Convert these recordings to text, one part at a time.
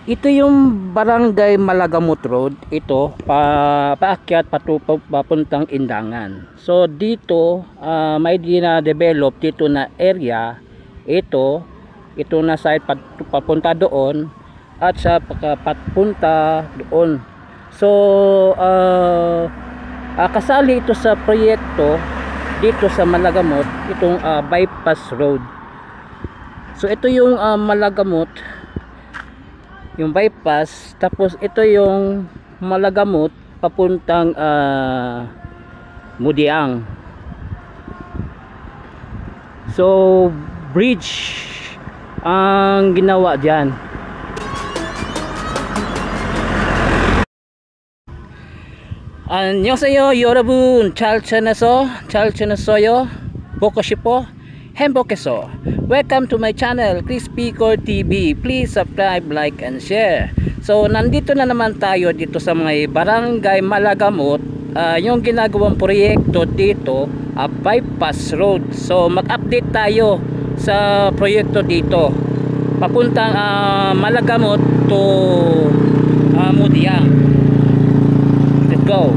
Ito yung Barangay Malagamot Road. Ito paakyat papuntang Indangan. So dito may dina-develop dito na area. Ito na site papunta doon at sa papunta doon. So kasali ito sa proyekto dito sa Malagamot, itong bypass road. So ito yung Malagamot, yung bypass, tapos ito yung Malagamot papuntang Mudiang. So bridge ang ginawa diyan. 안녕하세요 여러분, 잘 지냈어요? 보고싶어? 행복해서. Welcome to my channel Crispy Core TV. Please subscribe, like and share. So nandito na naman tayo dito sa mga Barangay Malagamot, yung ginagawang proyekto dito, bypass road. So mag-update tayo sa proyekto dito papuntang Malagamot to Mudiang. Let's go.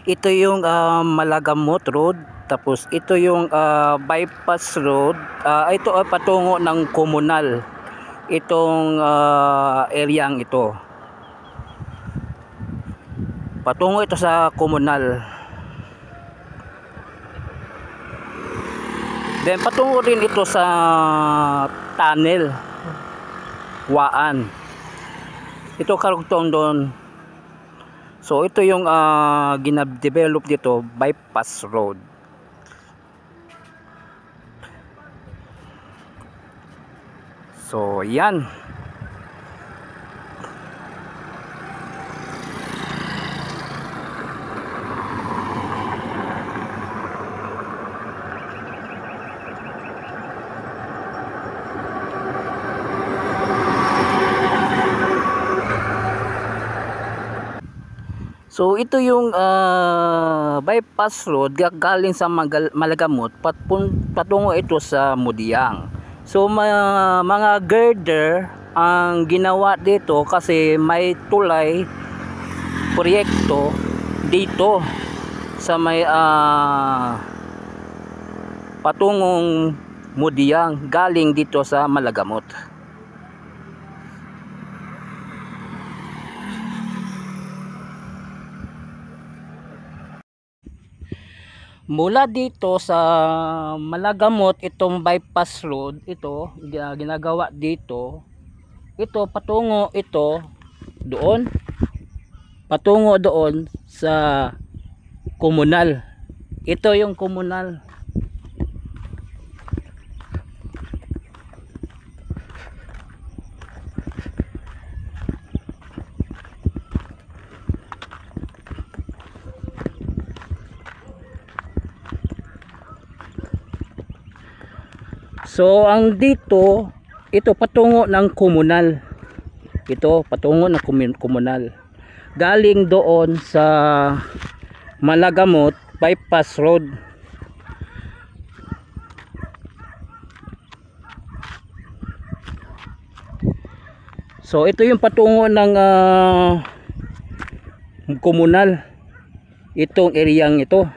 Ito yung Malagamot Road, tapos ito yung bypass road. Ito ay patungo ng komunal, itong areang ito, patungo ito sa komunal. Then patungo rin ito sa tunnel Waan, ito karugtong doon. So ito yung gina-develop dito, bypass road. So yan. So ito yung bypass road galing sa Malagamot patungo ito sa Mudiang. So mga girder ang ginawa dito kasi may tulay proyekto dito sa may patungong Mudiang galing dito sa Malagamot. Mula dito sa Malagamot, itong bypass road, ito ginagawa dito. Ito patungo ito doon. Patungo doon sa komunal. Ito yung komunal. So ang dito, ito patungo ng komunal. Ito patungo ng komunal. Galing doon sa Malagamot bypass road. So ito yung patungo ng komunal, itong areang ito.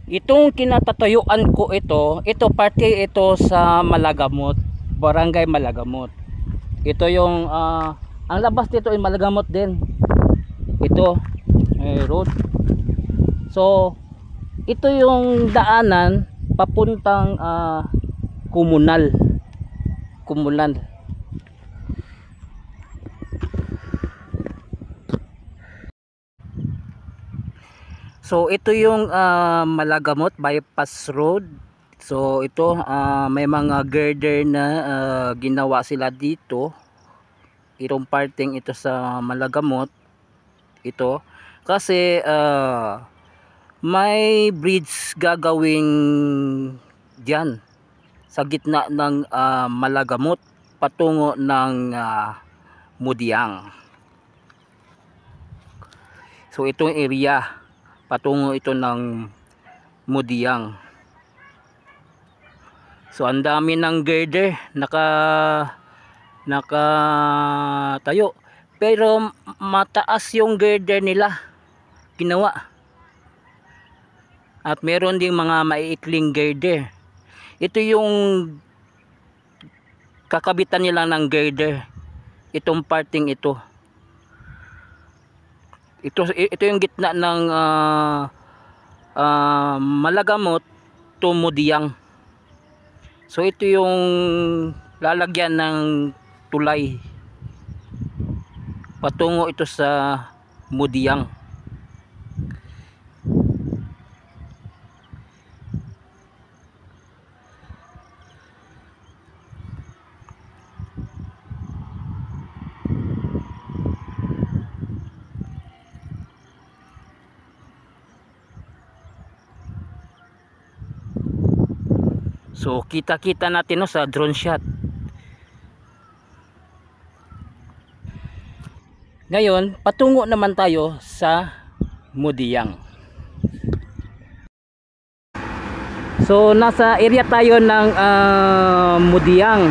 Itong kinatatayuan ko ito parte ito sa Malagamot, Barangay Malagamot. Ito yung ang labas dito ay Malagamot din. Ito road. So ito yung daanan papuntang komunal. So ito yung Malagamot bypass road. So ito may mga girder na ginawa sila dito. Itong parting ito sa Malagamot ito kasi may bridge gagawing diyan sa gitna ng Malagamot patungo ng Mudiang. So itong area patungo ito ng Mudiang. So ang dami ng girder nakatayo, pero mataas yung girder nila ginawa, at meron ding mga maiikling girder. Ito yung kakabitan nila ng girder, itong parting ito. Ito yung gitna ng Malagamot to Mudiang. So ito yung lalagyan ng tulay patungo ito sa Mudiang. So kita-kita natin no, sa drone shot. Ngayon, patungo naman tayo sa Mudiang. So nasa area tayo ng Mudiang.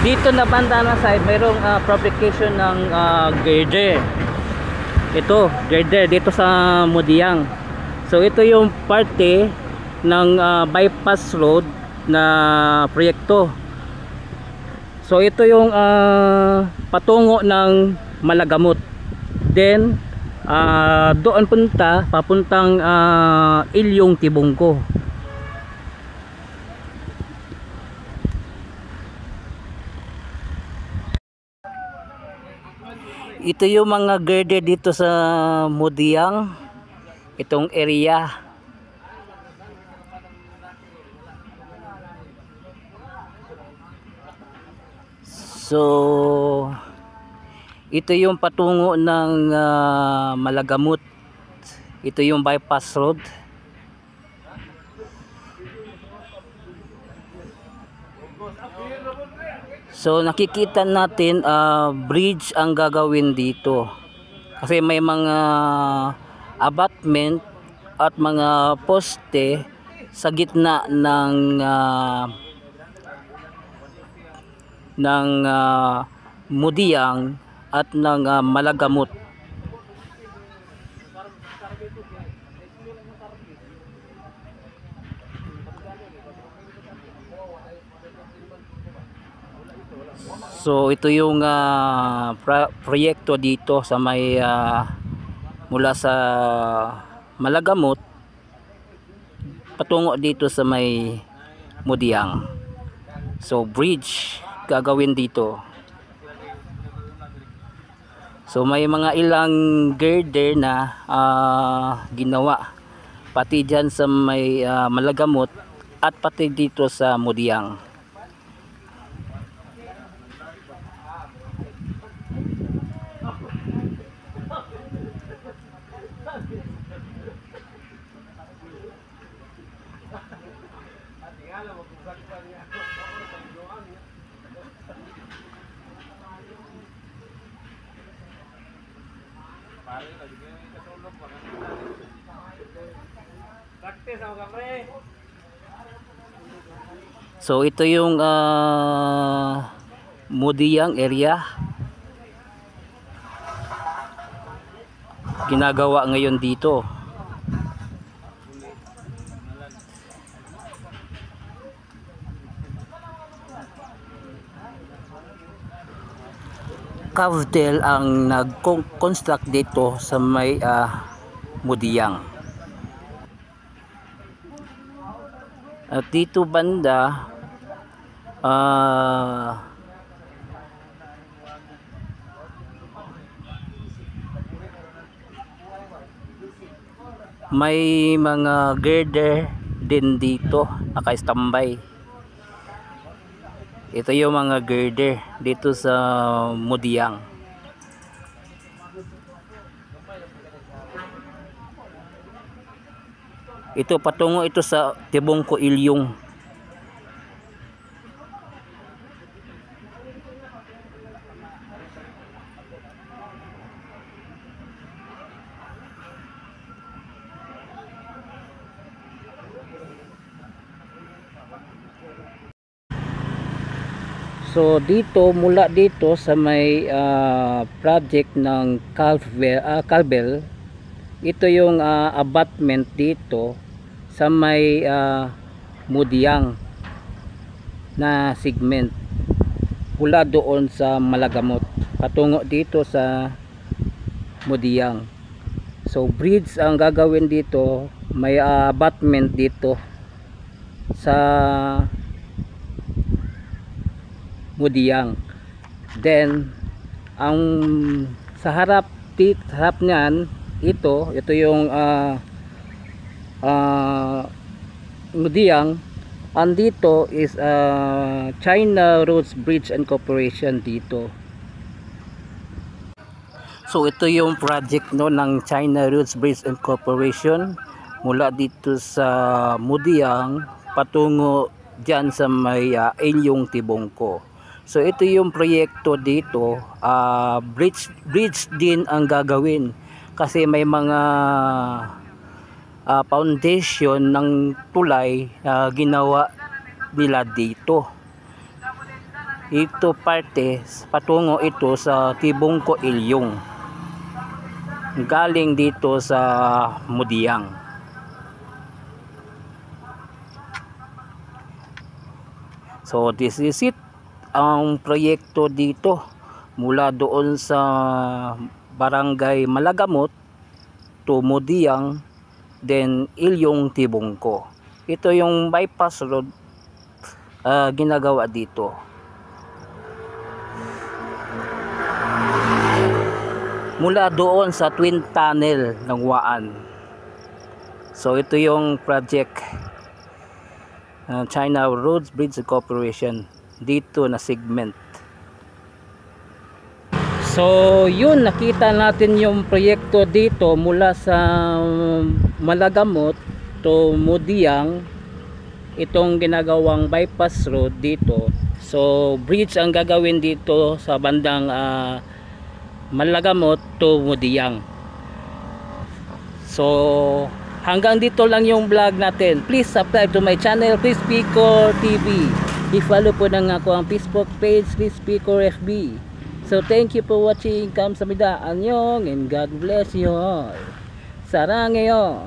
Dito na banda na side, mayroong fabrication ng girder. Ito, girder dito sa Mudiang. So ito yung parte ng bypass road na proyekto. So ito yung patungo ng Malagamot. Then doon papuntang Ilyong Tibungko. Ito yung mga girder dito sa Mudiang, itong area. So ito yung patungo ng Malagamot. Ito yung bypass road. So nakikita natin bridge ang gagawin dito. Kasi may mga abutment at mga poste sa gitna ng Mudiang at ng Malagamot. So ito yung proyekto dito sa may mula sa Malagamot patungo dito sa may Mudiang. So bridge gagawin dito. So may mga ilang girder na ginawa pati dyan sa may Malagamot at pati dito sa Mudiang. So ito yung Mudiang area. Ginagawa ngayon dito. Cavtel ang nag-construct dito sa may Mudiang. At dito banda may mga girder din dito naka-standby. Ito yung mga girder dito sa Mudiang. Ito patungo ito sa Tibungko Ilyong. So dito, mula dito sa may project ng Calbel, ito yung abutment dito sa may Mudiang na segment, mula doon sa Malagamot patungo dito sa Mudiang. So bridge ang gagawin dito, may abutment dito sa Mudiang. Then ang sa harap niyan, ito yung Mudiang. Andito is China Roads Bridge and Corporation dito. So ito yung project no ng China Roads Bridge and Corporation, mula dito sa Mudiang patungo diyan sa may Inyong Tibongko. So ito yung proyekto dito, bridge din ang gagawin kasi may mga foundation ng tulay ginawa nila dito. Ito parte patungo ito sa Tibongko Ilyong, galing dito sa Mudiang. So this is it, ang proyekto dito mula doon sa Barangay Malagamot to Mudiang, then Ilyong Tibongko. Ito yung bypass road ginagawa dito. Mula doon sa twin tunnel ng Waan. So ito yung project China Roads Bridge Corporation dito na segment. So yun, nakita natin yung proyekto dito mula sa Malagamot to Mudiang, itong ginagawang bypass road dito. So bridge ang gagawin dito sa bandang Malagamot to Mudiang. So hanggang dito lang yung vlog natin. Please subscribe to my channel, Chris Picor TV. I-follow po ng ako ang Facebook page, Chris Picor FB. So thank you for watching. Kamsahamnida, annyeong, and God bless you all. Sarangayo.